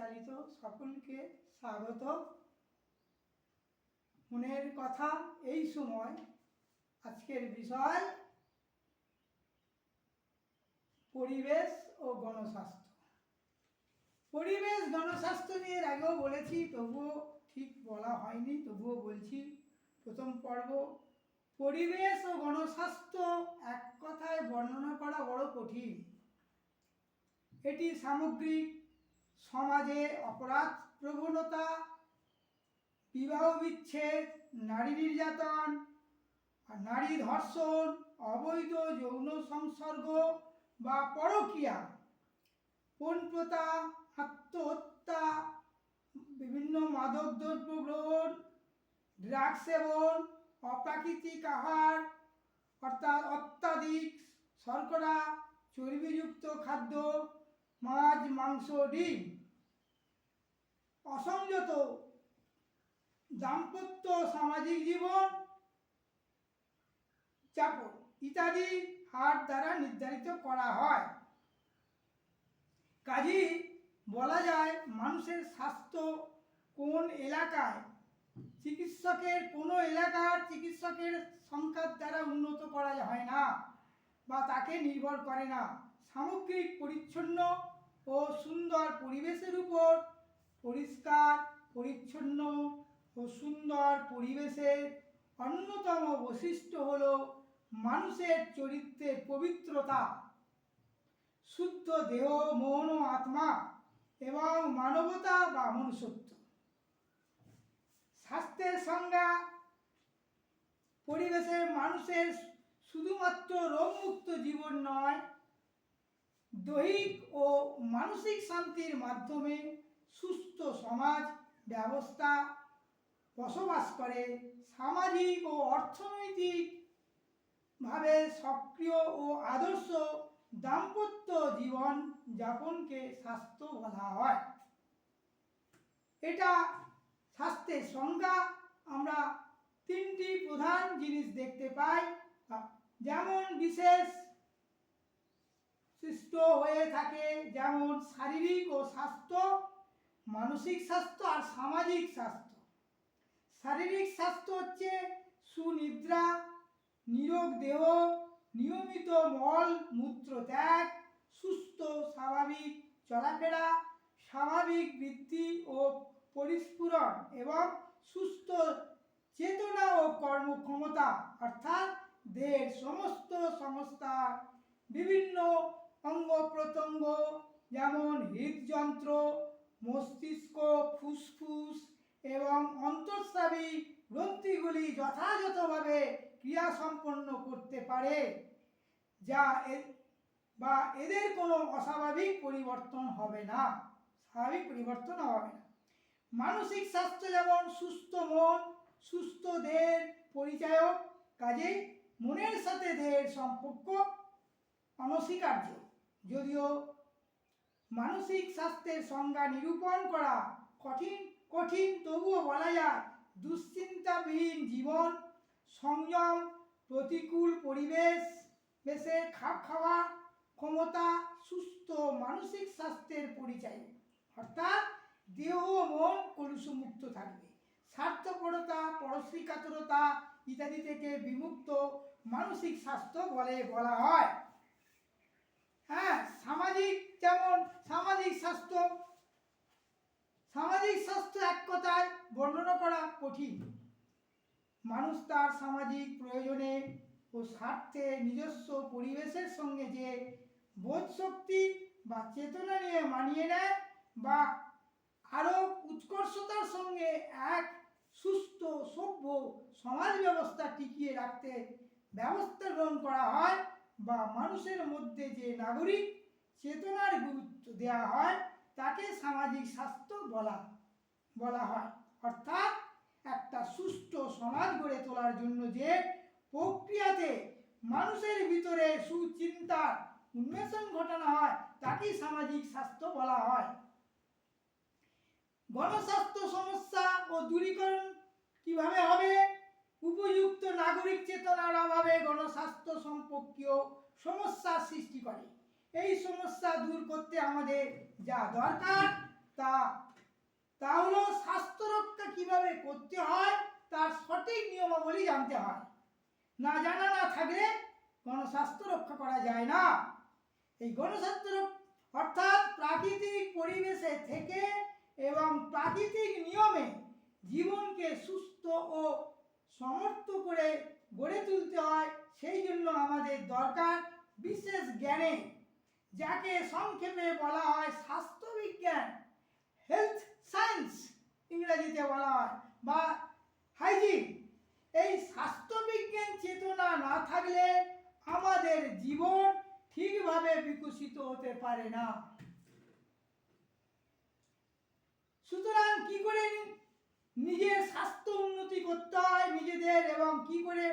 পরিচালিত সকলকে স্বাগত। মনের কথা এই সময় আজকের বিষয় পরিবেশ ও গণস্বাস্থ্য। পরিবেশ গণস্বাস্থ্য নিয়ে আগেও বলেছি, তবুও ঠিক বলা হয়নি, তবুও বলছি। প্রথম পর্ব পরিবেশ ও গণস্বাস্থ্য এক কথায় বর্ণনা করা বড় কঠিন। এটি সামগ্রিক সমাজে অপরাধ প্রবণতা, বিবাহ বিচ্ছেদ, নারী নির্যাতন, নারী ধর্ষণ, অবৈধ যৌন সংসর্গ বা পরকীয়া, পণপ্রথা, আত্মহত্যা, বিভিন্ন মাদক দ্রব্য গ্রহণ, ড্রাগ সেবন, অপ্রাকৃতিক আহার অর্থাৎ অত্যাধিক শর্করা, চর্বিযুক্ত খাদ্য, মাছ, মাংস, ডিম, অসংযত দাম্পত্য, সামাজিক জীবন যাপন ইত্যাদি হার দ্বারা নির্ধারিত করা হয়। কাজেই বলা যায় মানুষের স্বাস্থ্য কোন এলাকায় কোনো এলাকার চিকিৎসকের সংখ্যার দ্বারা উন্নত করা হয় না বা তাকে নির্ভর করে না। সামগ্রিক পরিচ্ছন্ন ও সুন্দর পরিবেশের উপর পরিষ্কার পরিচ্ছন্ন ও সুন্দর পরিবেশের অন্যতম বৈশিষ্ট্য হল মানুষের চরিত্রের পবিত্রতা, শুদ্ধ দেহ, মন ও আত্মা এবং মানবতা বা মনুষ্যত্ব। স্বাস্থ্যের সংজ্ঞা: পরিবেশে মানুষের শুধুমাত্র রোগমুক্ত জীবন নয়, দৈহিক ও মানসিক শান্তির মাধ্যমে সুস্থ সমাজ ব্যবস্থা বসবাস করে, সামাজিক ও অর্থনৈতিকভাবে সক্রিয় ও আদর্শ দাম্পত্য জীবন যাপনকে স্বাস্থ্য বলা হয়। এটা স্বাস্থ্যের সংজ্ঞা। আমরা তিনটি প্রধান জিনিস দেখতে পাই, যেমন বিশেষ সৃষ্ট হয়ে থাকে, যেমন শারীরিক ও স্বাস্থ্য, মানসিক স্বাস্থ্য আর সামাজিক স্বাস্থ্য। শারীরিক স্বাস্থ্য হচ্ছে সুনিদ্রা, নিরোগ দেহ, নিয়মিত মল মূত্র ত্যাগ, সুস্থ স্বাভাবিক চলাফেরা, স্বাভাবিক বৃদ্ধি ও পরিস্ফুরণ এবং সুস্থ চেতনা ও কর্মক্ষমতা, অর্থাৎ দেহের সমস্ত সংস্থার বিভিন্ন অঙ্গ প্রত্যঙ্গ যেমন হৃদযন্ত্র, মস্তিষ্ক, ফুসফুস এবং অন্তঃস্রাবী গ্রন্থিগুলি যথাযথভাবে ক্রিয়া সম্পন্ন করতে পারে, এদের কোনো অস্বাভাবিক পরিবর্তন হবে না, স্বাভাবিক পরিবর্তন হবে না। মানসিক স্বাস্থ্য যেমন সুস্থ মন সুস্থ দেহের পরিচায়ক, কাজেই মনের সাথে দেহের সম্পর্ক অনস্বীকার্য। যদিও মানসিক স্বাস্থ্যের সংজ্ঞা নিরূপণ করা কঠিন, তবুও বলা যায় দুশ্চিন্তাবিহীন জীবন, সংযম, প্রতিকূল পরিবেশে খাপ খাওয়া ক্ষমতা সুস্থ মানসিক স্বাস্থ্যের পরিচয়, অর্থাৎ দেহ ও মন কলুষমুক্ত থাকবে। স্বার্থপরতা, পরশ্রীকাতরতা ইত্যাদি থেকে বিমুক্ত মানসিক স্বাস্থ্য বলা হয়। হ্যাঁ, সামাজিক স্বাস্থ্য এক কথায় বর্ণনা করা কঠিন। মানুষ তার সামাজিক প্রয়োজনে ও স্বার্থে নিজস্ব পরিবেশের সঙ্গে যে বোধশক্তি বা চেতনা নিয়ে মানিয়ে নেয় বা আরও উৎকর্ষতার সঙ্গে এক সুস্থ সভ্য সমাজ ব্যবস্থা টিকিয়ে রাখতে ব্যবস্থা গ্রহণ করা হয় বা মানুষের মধ্যে যে নাগরিক চেতনার গুরুত্ব দেওয়া হয় তাকে সামাজিক স্বাস্থ্য বলা হয়। অর্থাৎ একটা সুষ্ঠু সমাজ গড়ে তোলার জন্য যে প্রক্রিয়াতে মানুষের ভিতরে সুচিন্তার উন্মেষণ ঘটানো হয় তাকেই সামাজিক স্বাস্থ্য বলা হয়। গণস্বাস্থ্য সমস্যা ও দূরীকরণ কিভাবে হবে? উপযুক্ত নাগরিক চেতনার অভাবে গণস্বাস্থ্য সম্পর্কীয় সমস্যার সৃষ্টি করে। এই সমস্যা দূর করতে আমাদের যা দরকার তা তা হলো স্বাস্থ্য রক্ষা কিভাবে করতে হয় তার সঠিক নিয়মাবলী জানতে হয়। না জানা না থাকলে গণস্বাস্থ্য রক্ষা করা যায় না। এই গণস্বাস্থ্য অর্থাৎ প্রাকৃতিক পরিবেশে থেকে এবং প্রাকৃতিক নিয়মে জীবনকে সুস্থ ও সমর্থ করে গড়ে তুলতে হয়। সেই জন্য আমাদের দরকার বিশেষ জ্ঞানে, যাকে সংক্ষেপে বলা হয় স্বাস্থ্যবিজ্ঞান, হেলথ সায়েন্স ইংরেজিতে বলা হয়, বা হাইজিন। এই স্বাস্থ্যবিজ্ঞান চেতনা না থাকলে আমাদের জীবন ঠিকভাবে বিকশিত হতে পারে না। সুতরাং কি করে নিজের স্বাস্থ্য উন্নতি করতে হয় নিজেদের, এবং কি করে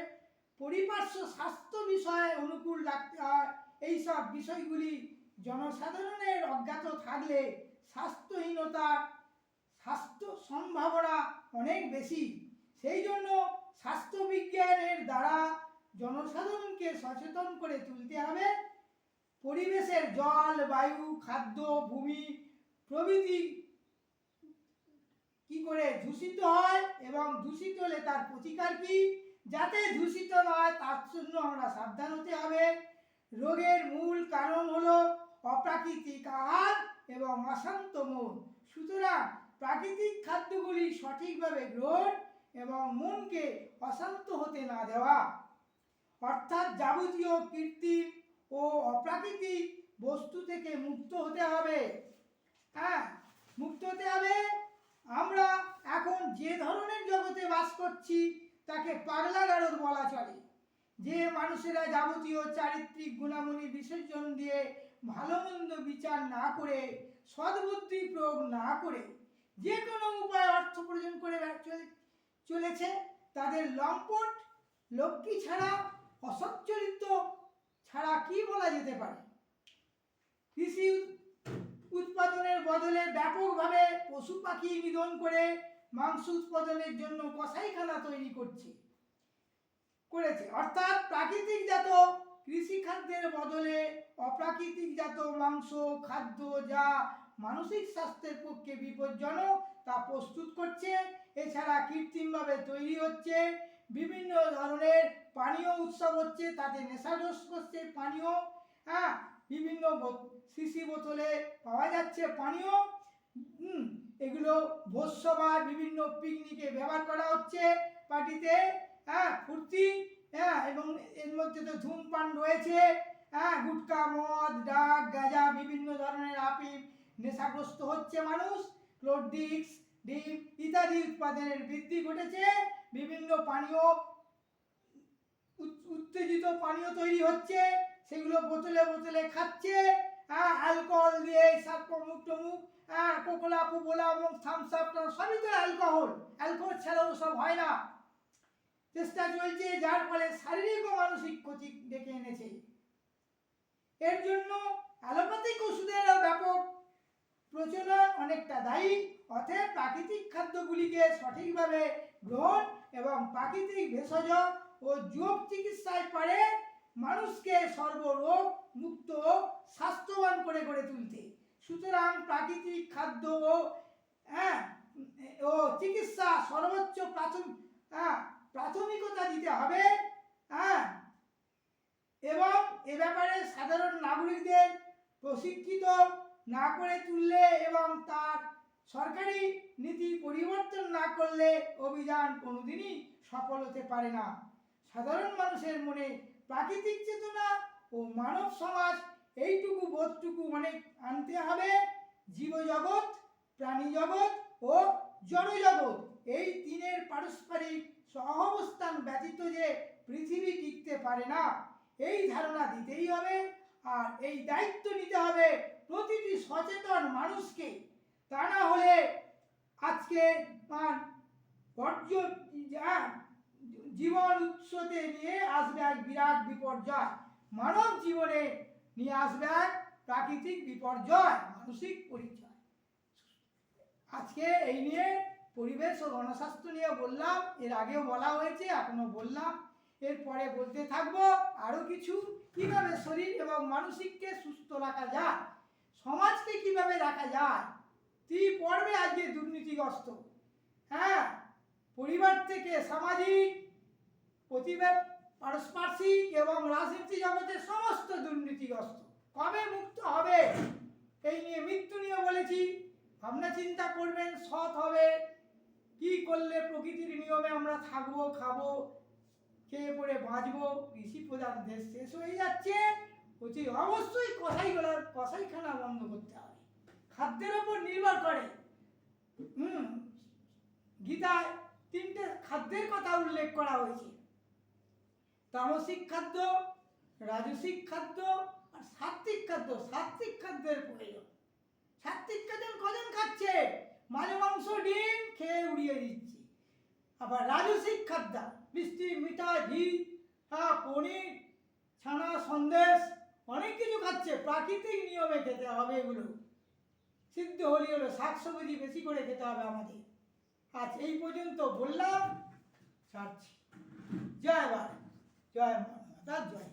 পরিপার্শ্ব স্বাস্থ্য বিষয়ে অনুকূল রাখতে হয়, এইসব বিষয়গুলি জনসাধারণের অজ্ঞাত থাকলে স্বাস্থ্যহীনতার স্বাস্থ্য সম্ভাবনা অনেক বেশি। সেই জন্য স্বাস্থ্যবিজ্ঞানের দ্বারা জনসাধারণকে সচেতন করে তুলতে হবে। পরিবেশের জল, বায়ু, খাদ্য, ভূমি প্রভৃতি কি করে দূষিত হয় এবং দূষিত হলে তার প্রতিকার কি, যাতে দূষিত নয় তার জন্য আমরা সাবধান হতে হবে। রোগের মূল কারণ হলো অপ্রাকৃতিক আহার এবং অশান্ত মন। সুতরাং প্রাকৃতিক খাদ্যগুলি সঠিকভাবে গ্রহণ এবং মনকে অশান্ত হতে না দেওয়া, অর্থাৎ যাবতীয় কৃত্রিম ও অপ্রাকৃতিক বস্তু থেকে মুক্ত হতে হবে। মুক্ত হতে হবে। আমরা এখন যে ধরনের জগতে বাস করছি তাকে পাগলা গারদ বলা চলে। যে মানুষেরা যাবতীয় চারিত্রিক গুণাবলী বিসর্জন দিয়ে ভালো মন্দ বিচার না করে সদ্বুদ্ধি প্রয়োগ না করে যে কোনো উপায়ে অর্থ উপার্জন করে চলেছে, তাদের লম্পট লক্ষ্মী ছাড়া, অসচ্চরিত্র ছাড়া কি বলা যেতে পারে। কৃষি উৎপাদনের বদলে ব্যাপকভাবে পশু পাখি নিধন করে মাংস উৎপাদনের জন্য কসাইখানা তৈরি করেছে। অর্থাৎ প্রাকৃতিকজাত কৃষিখাদ্যের বদলে অপ্রাকৃতিকজাত মাংস খাদ্য যা মানসিক স্বাস্থ্যের পক্ষে বিপজ্জনক তা প্রস্তুত করছে। এছাড়া কৃত্রিমভাবে তৈরি হচ্ছে বিভিন্ন ধরনের পানীয় উৎসব হচ্ছে, তাতে নেশাগ্রস্ত করছে পানীয়। বিভিন্ন শিশি বোতলে পাওয়া যাচ্ছে পানীয়। এগুলো ভোজ্য বা বিভিন্ন পিকনিকে ব্যবহার করা হচ্ছে, পার্টিতে ফুর্তি, এবং এর মধ্যে তো ধূমপান রয়েছে, গুটকা, মদ, ডাক, গাঁজা, বিভিন্ন ধরনের আফিম, নেশাগ্রস্ত হচ্ছে মানুষ। কোল্ড ড্রিঙ্কস, ডিম ইত্যাদি উৎপাদনের বৃদ্ধি ঘটেছে। বিভিন্ন পানীয় উত্তেজিত পানীয় তৈরি হচ্ছে, সেগুলো বোতলে বোতলে খাচ্ছে। অ্যালকোহল দিয়ে অমুক টমুক, কোকোলা, পোপোলা এবং থামস আপ সবই তো অ্যালকোহল। অ্যালকোহল ছাড়াও সব হয় না। চেষ্টা চলছে, যার ফলে শারীরিক ও মানসিক ক্ষতি ডেকে এনেছে। এর জন্য অ্যালোপ্যাথিক ওষুধের ব্যাপক প্রচলন অনেকটা দায়ী। অতএব প্রাকৃতিক খাদ্যগুলিকে সঠিকভাবে গ্রহণ এবং প্রাকৃতিক ভেষজ ও যোগ চিকিৎসায় পারে মানুষকে সর্বরোগ মুক্ত স্বাস্থ্যবান করে গড়ে তুলতে। সুতরাং প্রাকৃতিক খাদ্য ও চিকিৎসা সর্বোচ্চ প্রাথমিকতা দিতে হবে। এবং এ ব্যাপারে সাধারণ নাগরিকদের প্রশিক্ষিত না করে তুললে এবং তার সরকারি নীতি পরিবর্তন না করলে অভিযান কোনোদিনই সফল হতে পারে না। সাধারণ মানুষের মনে প্রাকৃতিক চেতনা ও মানব সমাজ এইটুকু বোধটুকু আনতে হবে। জীবজগৎ, প্রাণী জগৎ ও জড়জগৎ এই তিনের পারস্পরিক সহাবস্থান ব্যতীত যে পৃথিবী টিকতে পারে না, এই ধারণা দিতেই হবে। আর এই দায়িত্ব নিতে হবে প্রতিটি সচেতন মানুষকে। তা না হলে আজকে জীবন উৎসতে নিয়ে আসবে এক বিরাট বিপর্যয়। মানব জীবনে নিয়ে আসবে এক প্রাকৃতিক বিপর্যয়, মানসিক পরিচয়। আজকে এই নিয়ে পরিবেশ ও গণস্বাস্থ্য নিয়ে বললাম, এর আগেও বলা হয়েছে, এখনো বললাম, এরপরে বলতে থাকবো আরো কিছু। কিভাবে শরীর এবং মানসিককে সুস্থ রাখা যায়, সমাজকে কিভাবে রাখা যায়, পর্বে আজকে দুর্নীতিগ্রস্ত। হ্যাঁ, পরিবার থেকে সামাজিক, পারস্পরিক এবং রাজনীতি জগতের সমস্ত দুর্নীতিগ্রস্ত। কবে মুক্ত হবে এই নিয়ে, মৃত্যু নিয়ে বলেছি, ভাবনা চিন্তা করবেন, সৎ হবে, কি করলে প্রকৃতির নিয়মে আমরা থাকবো, খাবো, খেয়ে পড়ে বাঁচবো। কৃষি প্রধান দেশ শেষ হয়ে যাচ্ছে, অতি অবশ্যই কসাইখানা বন্ধ করতে হবে। খাদ্যের ওপর নির্ভর করে। গীতায় 3টে খাদ্যের কথা উল্লেখ করা হয়েছে: তামসিক খাদ্য, রাজসিক খাদ্য আর সাত্বিক খাদ্য। সাত্বিক খাদ্যের প্রয়োজন। সাত্বিক খাদ্য কজন খাচ্ছে? মাছ মাংস ডিম খেয়ে উড়িয়ে দিচ্ছে। আবার রাজসিক খাদ্য, মিষ্টি, মিঠাই, ঘি, পনির, ছানা, সন্দেশ, অনেক কিছু খাচ্ছে। প্রাকৃতিক নিয়মে খেতে হবে এগুলো। সিদ্ধ হলো, শাকসবজি বেশি করে খেতে হবে আমাদের। আজ এই পর্যন্ত বললাম, ছাড়ছি। জয় ভারত, জয় মাতা, জয়।